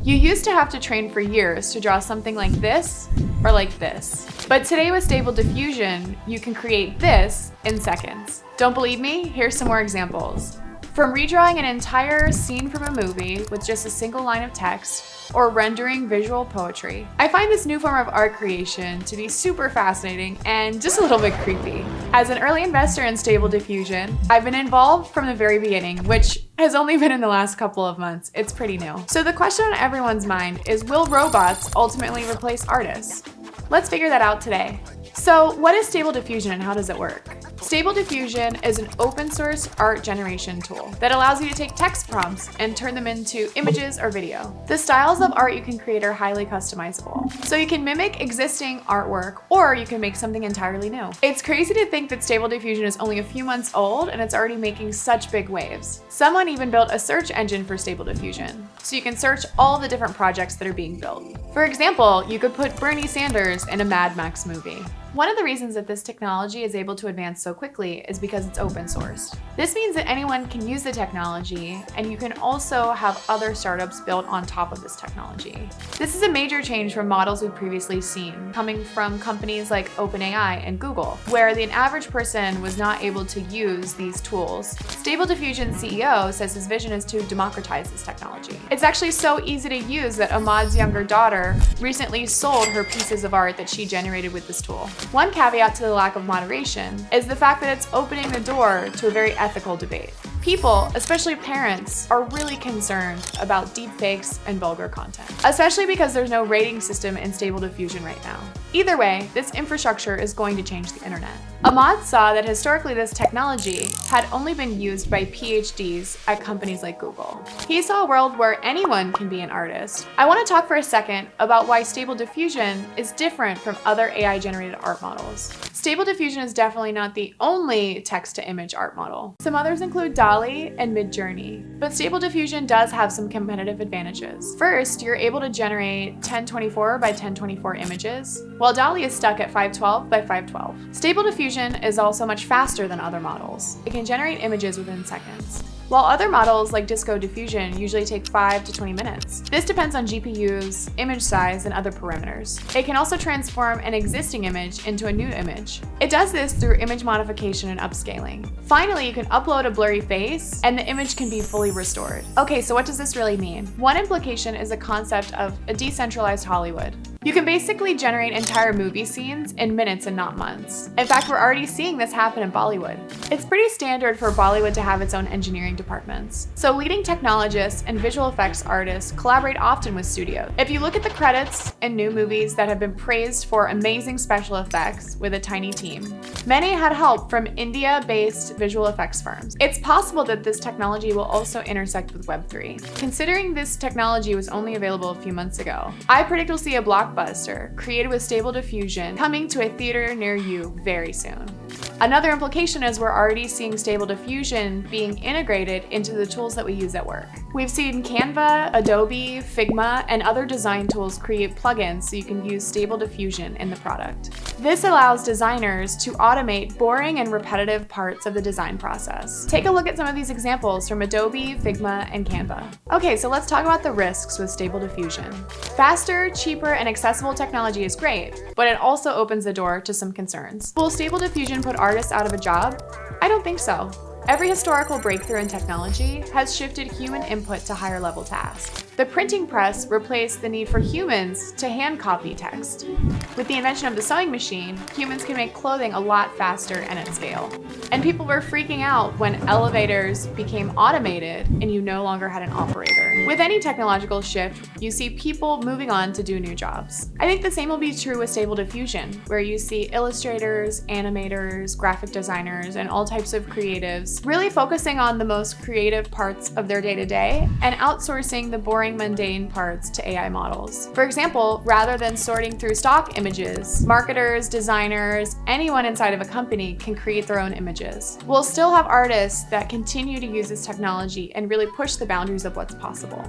You used to have to train for years to draw something like this or like this. But today with Stable Diffusion, you can create this in seconds. Don't believe me? Here's some more examples. From redrawing an entire scene from a movie with just a single line of text, or rendering visual poetry. I find this new form of art creation to be super fascinating and just a little bit creepy. As an early investor in Stable Diffusion, I've been involved from the very beginning, which has only been in the last couple of months. It's pretty new. So the question on everyone's mind is, will robots ultimately replace artists? Let's figure that out today. So what is Stable Diffusion and how does it work? Stable Diffusion is an open source art generation tool that allows you to take text prompts and turn them into images or video. The styles of art you can create are highly customizable. So you can mimic existing artwork or you can make something entirely new. It's crazy to think that Stable Diffusion is only a few months old and it's already making such big waves. Someone even built a search engine for Stable Diffusion, so you can search all the different projects that are being built. For example, you could put Bernie Sanders in a Mad Max movie. One of the reasons that this technology is able to advance so quickly is because it's open source. This means that anyone can use the technology, and you can also have other startups built on top of this technology. This is a major change from models we've previously seen, coming from companies like OpenAI and Google, where the average person was not able to use these tools. Stable Diffusion CEO says his vision is to democratize this technology. It's actually so easy to use that Ahmad's younger daughter recently sold her pieces of art that she generated with this tool. One caveat to the lack of moderation is the fact that it's opening the door to a very ethical debate. People, especially parents, are really concerned about deepfakes and vulgar content, especially because there's no rating system in Stable Diffusion right now. Either way, this infrastructure is going to change the internet. Ahmad saw that historically this technology had only been used by PhDs at companies like Google. He saw a world where anyone can be an artist. I want to talk for a second about why Stable Diffusion is different from other AI-generated art models. Stable Diffusion is definitely not the only text-to-image art model. Some others include DALL-E and Midjourney, but Stable Diffusion does have some competitive advantages. First, you're able to generate 1024 by 1024 images, while DALL-E is stuck at 512 by 512. Stable Diffusion is also much faster than other models. It can generate images within seconds, while other models like Disco Diffusion usually take 5 to 20 minutes. This depends on GPUs, image size, and other parameters. It can also transform an existing image into a new image. It does this through image modification and upscaling. Finally, you can upload a blurry face and the image can be fully restored. Okay, so what does this really mean? One implication is the concept of a decentralized Hollywood. You can basically generate entire movie scenes in minutes and not months. In fact, we're already seeing this happen in Bollywood. It's pretty standard for Bollywood to have its own engineering departments. So leading technologists and visual effects artists collaborate often with studios. If you look at the credits in new movies that have been praised for amazing special effects with a tiny team, many had help from India-based visual effects firms. It's possible that this technology will also intersect with Web3. Considering this technology was only available a few months ago, I predict we'll see a blockbuster created with Stable Diffusion coming to a theater near you very soon. Another implication is we're already seeing Stable Diffusion being integrated into the tools that we use at work. We've seen Canva, Adobe, Figma, and other design tools create plugins so you can use Stable Diffusion in the product. This allows designers to automate boring and repetitive parts of the design process. Take a look at some of these examples from Adobe, Figma, and Canva. Okay, so let's talk about the risks with Stable Diffusion. Faster, cheaper, and accessible technology is great, but it also opens the door to some concerns. Will Stable Diffusion put artists out of a job? I don't think so. Every historical breakthrough in technology has shifted human input to higher level tasks. The printing press replaced the need for humans to hand copy text. With the invention of the sewing machine, humans can make clothing a lot faster and at scale. And people were freaking out when elevators became automated and you no longer had an operator. With any technological shift, you see people moving on to do new jobs. I think the same will be true with Stable Diffusion, where you see illustrators, animators, graphic designers, and all types of creatives really focusing on the most creative parts of their day-to-day and outsourcing the boring, mundane parts to AI models. For example, rather than sorting through stock images, marketers, designers, anyone inside of a company can create their own images. We'll still have artists that continue to use this technology and really push the boundaries of what's possible.